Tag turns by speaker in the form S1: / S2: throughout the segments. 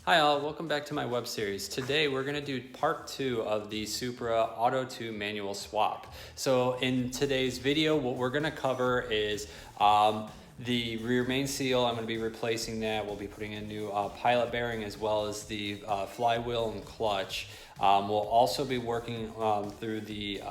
S1: Hi all, welcome back to my web series. Today we're going to do part 2 of the Supra Auto to manual swap. So in today's video what we're going to cover is the rear main seal. I'm going to be replacing that. We'll be putting in a new pilot bearing as well as the flywheel and clutch. We'll also be working through the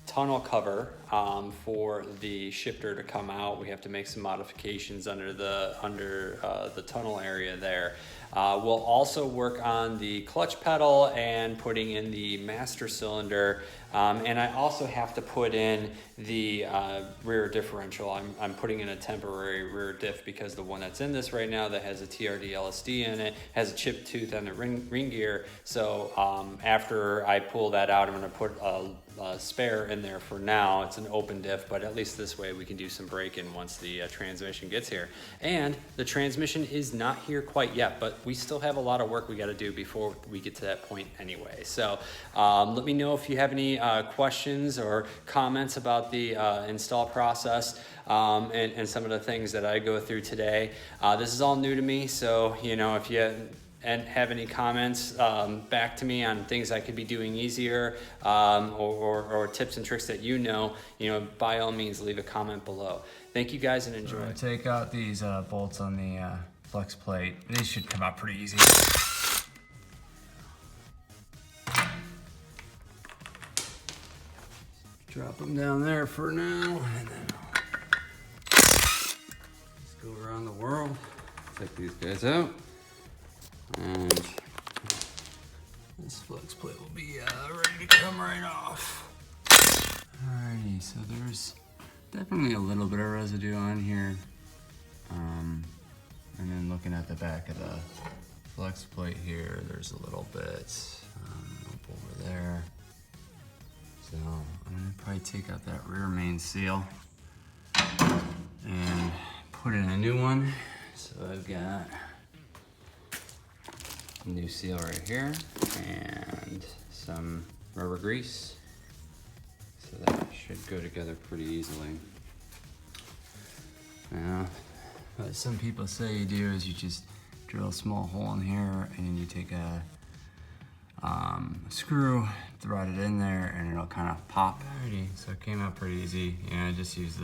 S1: tunnel cover for the shifter to come out. We have to make some modifications under the tunnel area there. We'll also work on the clutch pedal and putting in the master cylinder, and I also have to put in the rear differential. I'm putting in a temporary rear diff because the one that's in this right now that has a TRD LSD in it has a chipped tooth on the ring gear. So after I pull that out, I'm going to put a spare in there for now. It's an open diff, but at least this way we can do some braking once the transmission gets here. And the transmission is not here quite yet, but we still have a lot of work we got to do before we get to that point anyway. So let me know if you have any questions or comments about the install process and some of the things that I go through today. This is all new to me, so if you have any comments back to me on things I could be doing easier, or tips and tricks that by all means leave a comment below. Thank you guys and enjoy.
S2: So take out these bolts on the flex plate. These should come out pretty easy. Drop them down there for now, and then let's go around the world. Take these guys out. And this flex plate will be ready to come right off. Alrighty, so there's definitely a little bit of residue on here. And then looking at the back of the flex plate here, there's a little bit up over there. So I'm gonna probably take out that rear main seal and put in a new one. So I've got a new seal right here and some rubber grease. So that should go together pretty easily. Now, what some people say you do is you just drill a small hole in here and you take a screw, thread it in there, and it'll kind of pop. Alrighty, so it came out pretty easy. Just use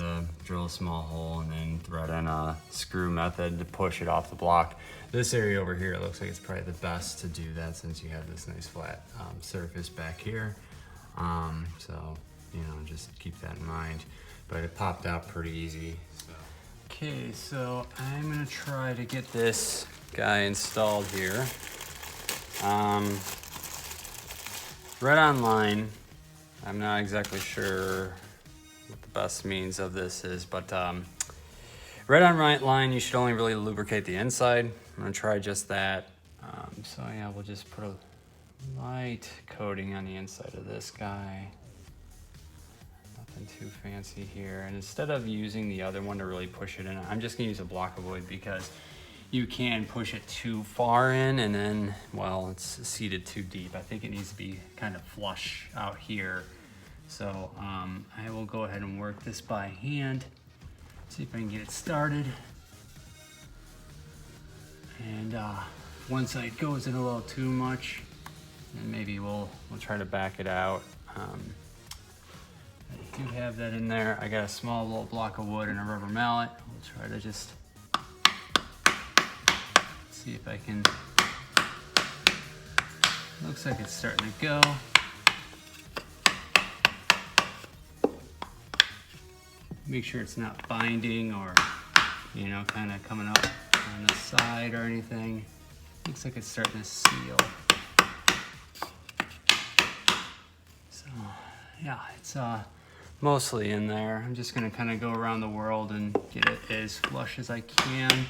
S2: drill a small hole and then thread in a screw method to push it off the block. This area over here, it looks like it's probably the best to do that since you have this nice flat surface back here. So, just keep that in mind. But it popped out pretty easy. Okay, so I'm gonna try to get this guy installed here. Read online, I'm not exactly sure what the best means of this is, but read online, you should only really lubricate the inside. I'm gonna try just that. So yeah, we'll just put a light coating on the inside of this guy. Nothing too fancy here. And instead of using the other one to really push it in, I'm just gonna use a block of wood because you can push it too far in and then, well, it's seated too deep. I think it needs to be kind of flush out here. So I will go ahead and work this by hand. See if I can get it started. And once it goes in a little too much, then maybe we'll try to back it out. I do have that in there. I got a small little block of wood and a rubber mallet. We'll try to just see if I can. Looks like it's starting to go. Make sure it's not binding or, kind of coming up on the side or anything. Looks like it's starting to seal. So, yeah, it's mostly in there. I'm just gonna kind of go around the world and get it as flush as I can.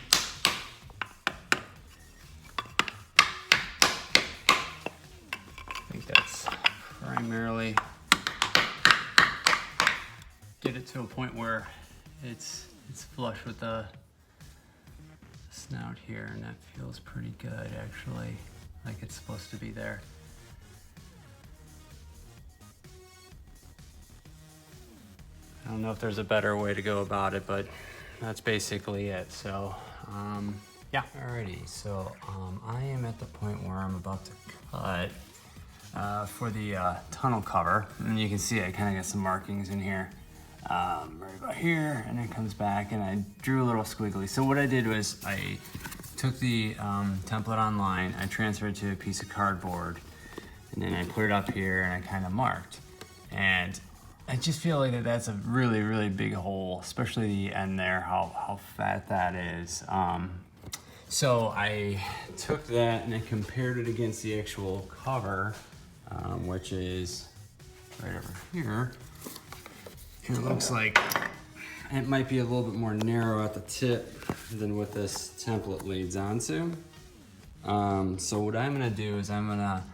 S2: I think that's primarily get it to a point where it's flush with the snout here, and that feels pretty good actually, like it's supposed to be there. I don't know if there's a better way to go about it, but that's basically it. So Yeah. Alrighty, so I am at the point where I'm about to cut for the tunnel cover. And you can see I kind of got some markings in here, right about here, and it comes back, and I drew a little squiggly. So what I did was I took the template online, I transferred it to a piece of cardboard, and then I put it up here and I kind of marked. And I just feel like that's a really, really big hole, especially the end there, how fat that is. So I took that and I compared it against the actual cover, which is right over here. And it looks like it might be a little bit more narrow at the tip than what this template leads onto. So what I'm gonna do is I'm gonna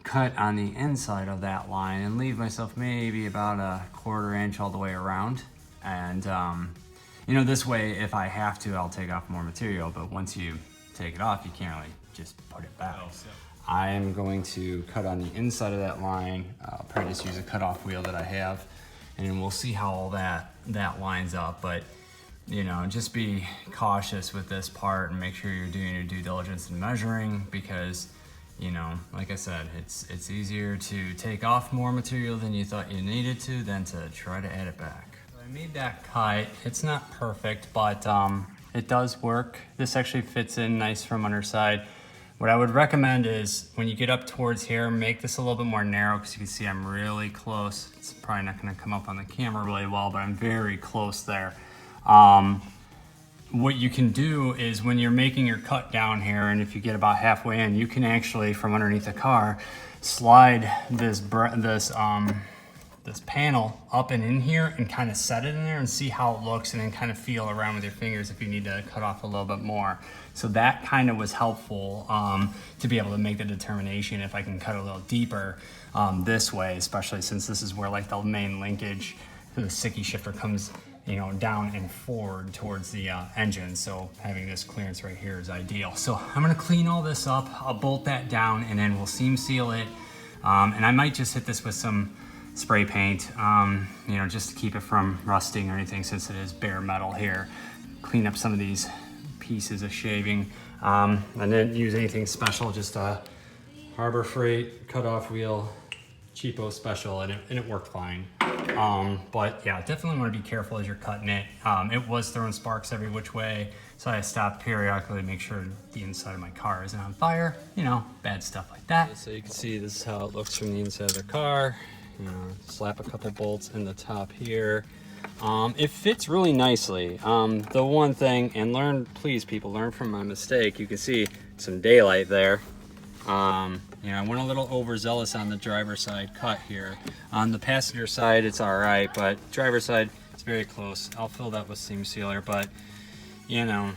S2: cut on the inside of that line and leave myself maybe about a 1/4 inch all the way around. And you know, this way, if I have to, I'll take off more material, but once you take it off, you can't really just put it back. I am going to cut on the inside of that line. I'll probably just use a cutoff wheel that I have, and then we'll see how all that lines up. But you know, just be cautious with this part and make sure you're doing your due diligence in measuring, because you know, like I said, it's easier to take off more material than you thought you needed to than to try to add it back. I made that cut. It's not perfect, but it does work. This actually fits in nice from underside. What I would recommend is when you get up towards here, make this a little bit more narrow, because you can see I'm really close. It's probably not gonna come up on the camera really well, but I'm very close there. What you can do is when you're making your cut down here, and if you get about halfway in, you can actually, from underneath the car, slide this panel up and in here and kind of set it in there and see how it looks, and then kind of feel around with your fingers if you need to cut off a little bit more. So that kind of was helpful to be able to make the determination if I can cut a little deeper this way, especially since this is where like the main linkage to the sticky shifter comes, you know, down and forward towards the engine. So having this clearance right here is ideal. So I'm gonna clean all this up, I'll bolt that down, and then we'll seam seal it. And I might just hit this with some spray paint, you know, just to keep it from rusting or anything, since it is bare metal here. Clean up some of these pieces of shaving, and then use anything special, just a Harbor Freight cutoff wheel, cheapo special, and it worked fine. But yeah, definitely want to be careful as you're cutting it. It was throwing sparks every which way, so I stopped periodically to make sure the inside of my car isn't on fire, you know, bad stuff like that. So you can see this is how it looks from the inside of the car. You know, slap a couple bolts in the top here. It fits really nicely. The one thing, and please people, learn from my mistake. You can see some daylight there. You know, I went a little overzealous on the driver's side cut here. On the passenger side, it's all right, but driver's side, it's very close. I'll fill that with seam sealer, but you know,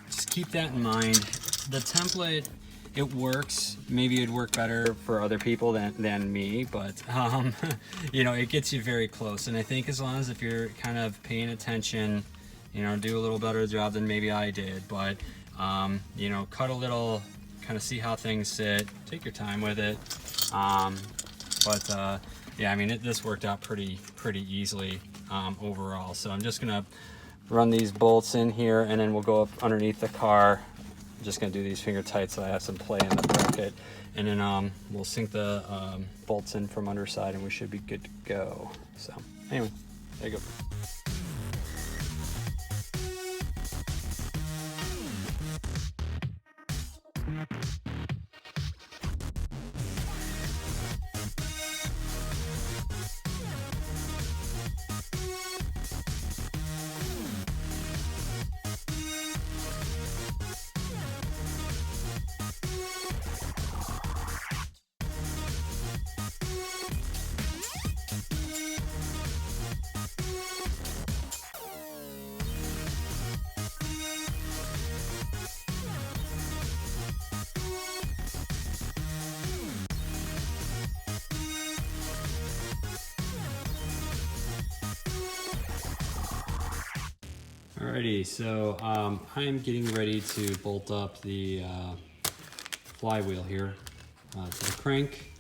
S2: just keep that in mind. The template, it works. Maybe it'd work better for other people than me, but you know, it gets you very close. And I think as long as if you're kind of paying attention, you know, do a little better job than maybe I did, but you know, cut a little, kind of see how things sit, take your time with it. Yeah, I mean, this worked out pretty easily overall. So I'm just gonna run these bolts in here, and then we'll go up underneath the car. I'm just gonna do these finger tight so I have some play in the bracket, and then we'll sink the bolts in from underside, and we should be good to go. So anyway, there you go. Alrighty, so I'm getting ready to bolt up the flywheel here to the crank.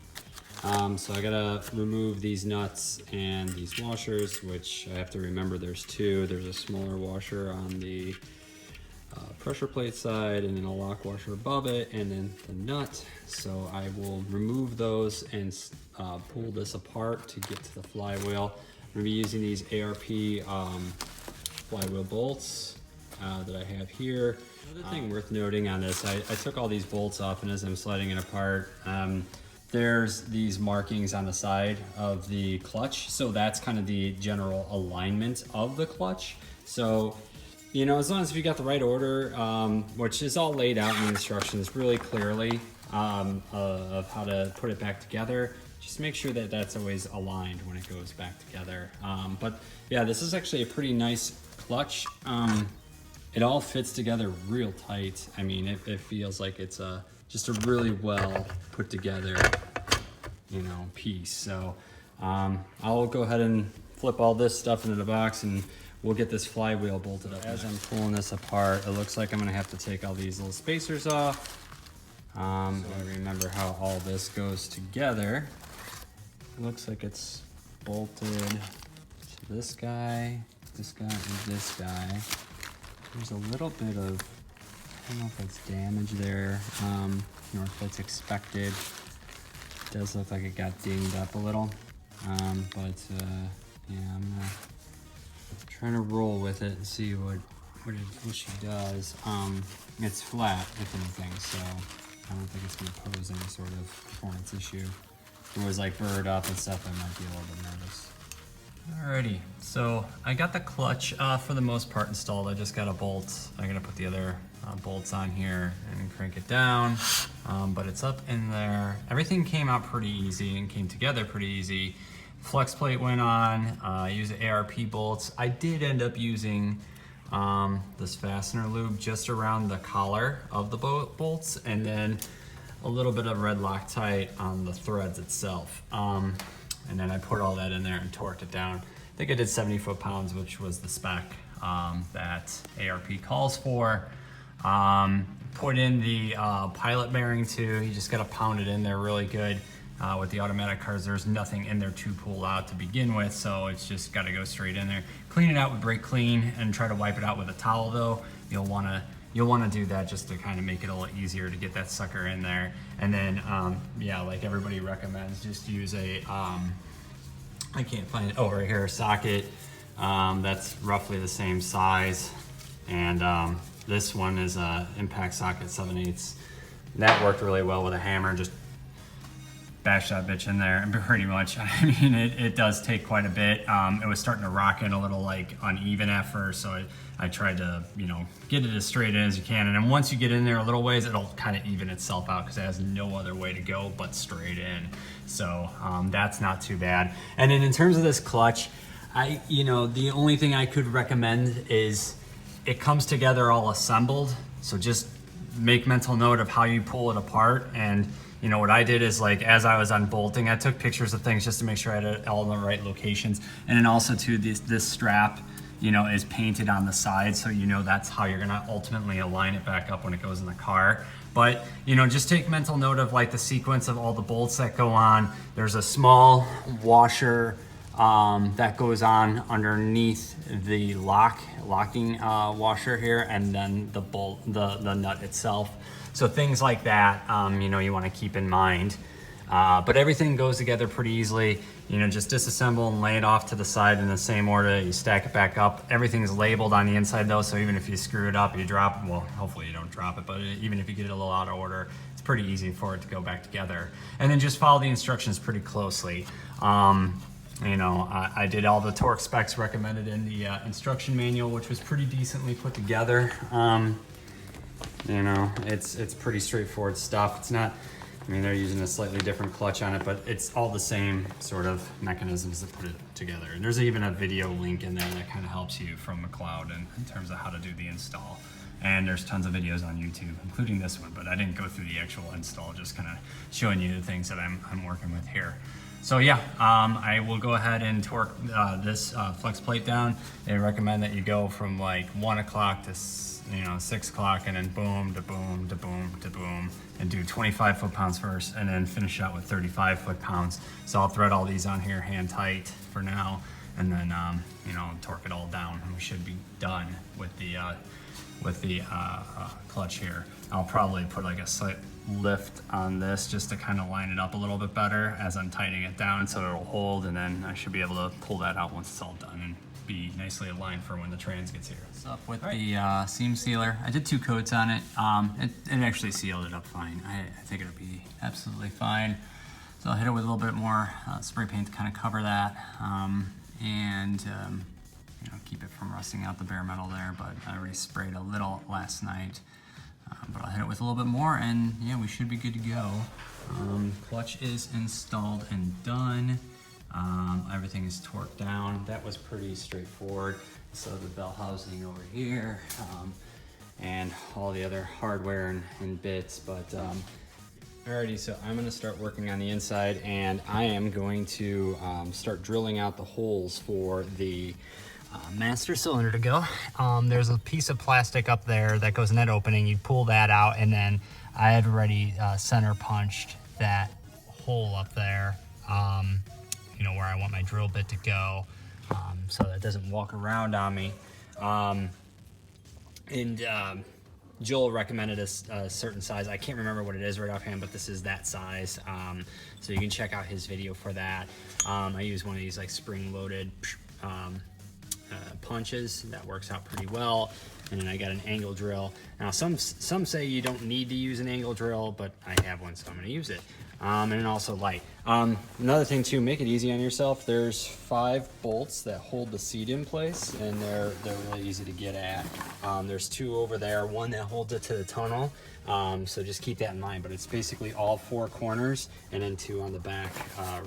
S2: So I gotta remove these nuts and these washers, which I have to remember there's two. There's a smaller washer on the pressure plate side, and then a lock washer above it, and then the nut. So I will remove those and pull this apart to get to the flywheel. I'm gonna be using these ARP flywheel bolts that I have here. Another thing worth noting on this, I took all these bolts off, and as I'm sliding it apart, there's these markings on the side of the clutch. So that's kind of the general alignment of the clutch. So, you know, as long as you got the right order, which is all laid out in the instructions really clearly of how to put it back together, just make sure that that's always aligned when it goes back together. But yeah, this is actually a pretty nice clutch. It all fits together real tight. I mean, it feels like it's just a really well put together, you know, piece. So I'll go ahead and flip all this stuff into the box, and we'll get this flywheel bolted up. As I'm pulling this apart, it looks like I'm gonna have to take all these little spacers off. I remember how all this goes together. It looks like it's bolted to this guy, and this guy. There's a little bit of, I don't know if it's damage there, or if that's expected. It does look like it got dinged up a little, yeah, I'm gonna try to roll with it and see what she does. It's flat, if anything, so I don't think it's gonna pose any sort of performance issue. If it was like burred up and stuff, I might be a little bit nervous. Alrighty, so I got the clutch for the most part installed. I just got a bolt. I'm gonna put the other bolts on here and crank it down, but it's up in there. Everything came out pretty easy and came together pretty easy. Flex plate went on. I used the ARP bolts. I did end up using this fastener lube just around the collar of the bolts, and then a little bit of red Loctite on the threads itself. And then I put all that in there and torqued it down. I think I did 70 foot-pounds, which was the spec that ARP calls for. Put in the pilot bearing too. You just gotta pound it in there really good. With the automatic cars, there's nothing in there to pull out to begin with, so it's just gotta go straight in there. Clean it out with brake clean and try to wipe it out with a towel though. You'll wanna do that just to kind of make it a little easier to get that sucker in there. And then, yeah, like everybody recommends, just use a, I can't find it, oh, right here, a socket. That's roughly the same size. And this one is a impact socket 7/8. That worked really well with a hammer. Just bash that bitch in there, and pretty much, I mean, it does take quite a bit. It was starting to rock in a little like uneven at first, so I tried to, you know, get it as straight in as you can. And then once you get in there a little ways, it'll kind of even itself out because it has no other way to go but straight in. So that's not too bad. And then in terms of this clutch, the only thing I could recommend is it comes together all assembled. So just make mental note of how you pull it apart. And you know, what I did is, like, as I was unbolting, I took pictures of things just to make sure I had it all in the right locations. And then also too, this strap, you know, is painted on the side, so you know that's how you're gonna ultimately align it back up when it goes in the car. But, you know, just take mental note of like the sequence of all the bolts that go on. There's a small washer that goes on underneath the locking washer here, and then the bolt, the nut itself. So things like that, you know, you want to keep in mind. But everything goes together pretty easily. You know, just disassemble and lay it off to the side in the same order. You stack it back up. Everything's labeled on the inside though, so even if you screw it up, you drop it, well, hopefully you don't drop it, but even if you get it a little out of order, it's pretty easy for it to go back together. And then just follow the instructions pretty closely. You know, I did all the torque specs recommended in the instruction manual, which was pretty decently put together. You know, it's pretty straightforward stuff. It's not, I mean, they're using a slightly different clutch on it, but it's all the same sort of mechanisms that put it together. And there's even a video link in there that kind of helps you from Mcloed in terms of how to do the install. And there's tons of videos on YouTube, including this one, but I didn't go through the actual install, just kind of showing you the things that I'm working with here. So yeah, I will go ahead and torque this flex plate down. They recommend that you go from like 1 o'clock to 6 o'clock, and then boom to boom to boom to boom, and do 25 foot-pounds first, and then finish out with 35 foot-pounds. So I'll thread all these on here hand tight for now, and then you know, torque it all down, and we should be done with the with the clutch here. I'll probably put like a slight lift on this just to kind of line it up a little bit better as I'm tightening it down so it'll hold, and then I should be able to pull that out once it's all done and be nicely aligned for when the trans gets here. What's up with the seam sealer? I did 2 coats on it. It actually sealed it up fine. I think it'll be absolutely fine. So I'll hit it with a little bit more spray paint to kind of cover that and you know, keep it from rusting out the bare metal there, but I already sprayed a little last night. But I'll hit it with a little bit more and yeah, we should be good to go. Clutch is installed and done. Everything is torqued down. That was pretty straightforward. So the bell housing over here and all the other hardware and bits. But alrighty, so I'm gonna start working on the inside, and I am going to start drilling out the holes for the master cylinder to go. There's a piece of plastic up there that goes in that opening. You pull that out, and then I had already center punched that hole up there, you know, where I want my drill bit to go, so that it doesn't walk around on me. Joel recommended a certain size. I can't remember what it is right offhand, but this is that size. So you can check out his video for that. I use one of these like spring-loaded punches. That works out pretty well. And then I got an angle drill. Now some say you don't need to use an angle drill, but I have one, so I'm gonna use it. And then also light. Another thing too, make it easy on yourself. There's 5 bolts that hold the seat in place, and they're really easy to get at. There's 2 over there, one that holds it to the tunnel. So just keep that in mind, but it's basically all 4 corners and then 2 on the back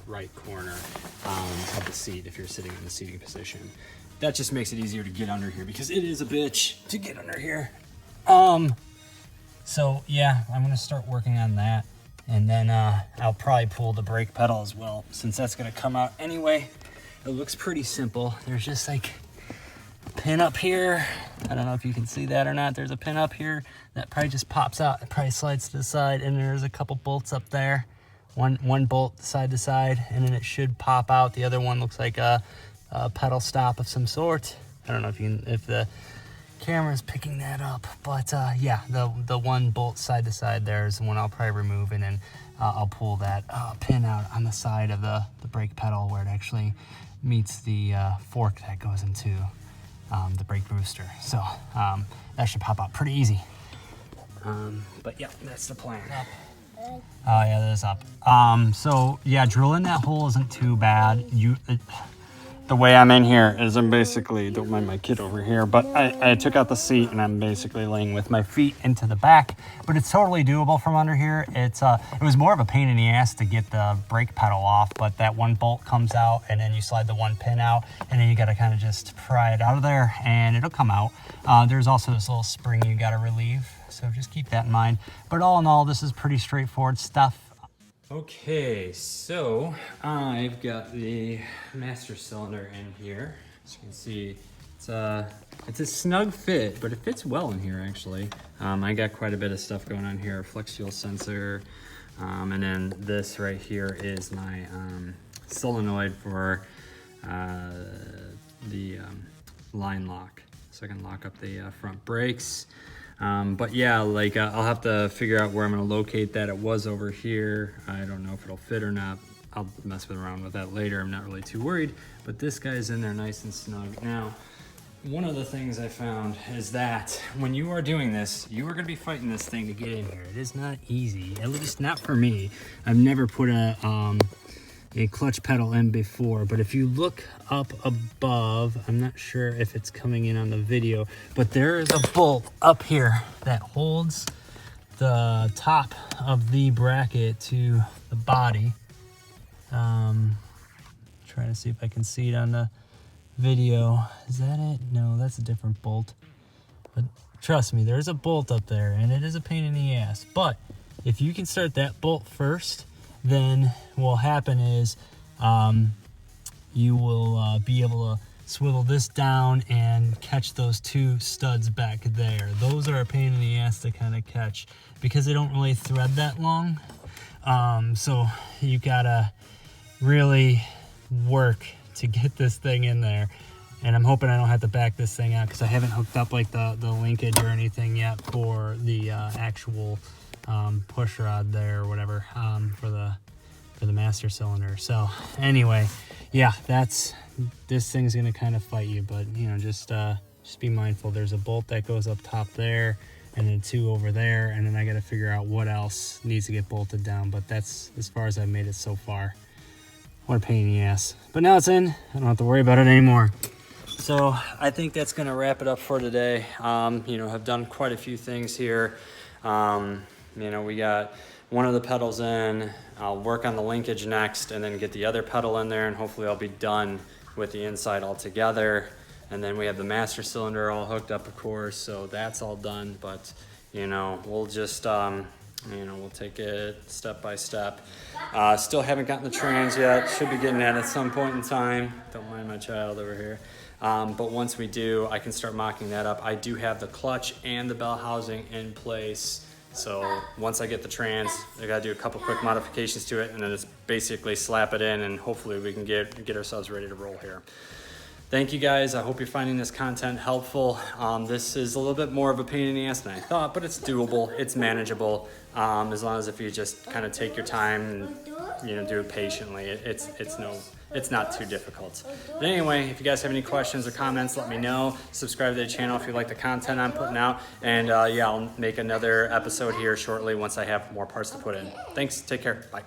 S2: right corner of the seat if you're sitting in the seating position. That just makes it easier to get under here because it is a bitch to get under here. So yeah, I'm gonna start working on that. And then I'll probably pull the brake pedal as well, since that's gonna come out anyway. It looks pretty simple. There's just like a pin up here. I don't know if you can see that or not. There's a pin up here that probably just pops out. It probably slides to the side, and there's a couple bolts up there. One bolt side to side, and then it should pop out. The other one looks like a pedal stop of some sort. I don't know if the camera's picking that up, but yeah, the one bolt side to side there is the one I'll probably remove, and then I'll pull that pin out on the side of the brake pedal where it actually meets the fork that goes into the brake booster. So that should pop out pretty easy. But yeah, that's the plan. Oh yeah, that is up. So yeah, drilling that hole isn't too bad. The way I'm in here is I'm basically, don't mind my kid over here, but I took out the seat and I'm basically laying with my feet into the back, but it's totally doable from under here. It was more of a pain in the ass to get the brake pedal off, but that one bolt comes out and then you slide the one pin out, and then you gotta kind of just pry it out of there and it'll come out. There's also this little spring you gotta relieve, so just keep that in mind. But all in all, this is pretty straightforward stuff. Okay, so I've got the master cylinder in here. As you can see, it's a snug fit, but it fits well in here actually. I got quite a bit of stuff going on here, flex fuel sensor, and then this right here is my solenoid for the line lock, so I can lock up the front brakes. But yeah, like I'll have to figure out where I'm gonna locate that. It was over here. I don't know if it'll fit or not. I'll mess around with that later. I'm not really too worried, but this guy's in there nice and snug. Now, one of the things I found is that when you are doing this, you are gonna be fighting this thing to get in here. It is not easy, at least not for me. I've never put a clutch pedal in before, but if you look up above, I'm not sure if it's coming in on the video, but there is a bolt up here that holds the top of the bracket to the body. Trying to see if I can see it on the video. Is that it? No, that's a different bolt. But trust me, there's a bolt up there, and it is a pain in the ass. But if you can start that bolt first, then what will happen is you will be able to swivel this down and catch those 2 studs back there. Those are a pain in the ass to kind of catch because they don't really thread that long. So you gotta really work to get this thing in there.
S3: And I'm hoping I don't have to back this thing out because I haven't hooked up like the linkage or anything yet for the actual push rod there or whatever for the master cylinder. So anyway, yeah, this thing's gonna kind of fight you, but you know, just be mindful. There's a bolt that goes up top there, and then 2 over there, and then I got to figure out what else needs to get bolted down. But that's as far as I've made it so far. What a pain in the ass. But now it's in. I don't have to worry about it anymore. So I think that's gonna wrap it up for today. You know, I've done quite a few things here. You know, we got one of the pedals in. I'll work on the linkage next and then get the other pedal in there, and hopefully I'll be done with the inside altogether. And then we have the master cylinder all hooked up, of course, so that's all done. But you know, we'll just you know, we'll take it step by step. Still haven't gotten the trans yet. Should be getting that at some point in time. Don't mind my child over here. But once we do, I can start mocking that up. I do have the clutch and the bell housing in place. So once I get the trans, I gotta do a couple quick modifications to it, and then it's basically slap it in, and hopefully we can get ourselves ready to roll here. Thank you guys. I hope you're finding this content helpful. This is a little bit more of a pain in the ass than I thought, but it's doable, it's manageable. As long as if you just kind of take your time and, you know, do it patiently, it's not too difficult. But anyway, if you guys have any questions or comments, let me know. Subscribe to the channel if you like the content I'm putting out. And yeah, I'll make another episode here shortly once I have more parts to put in. Thanks, take care, bye.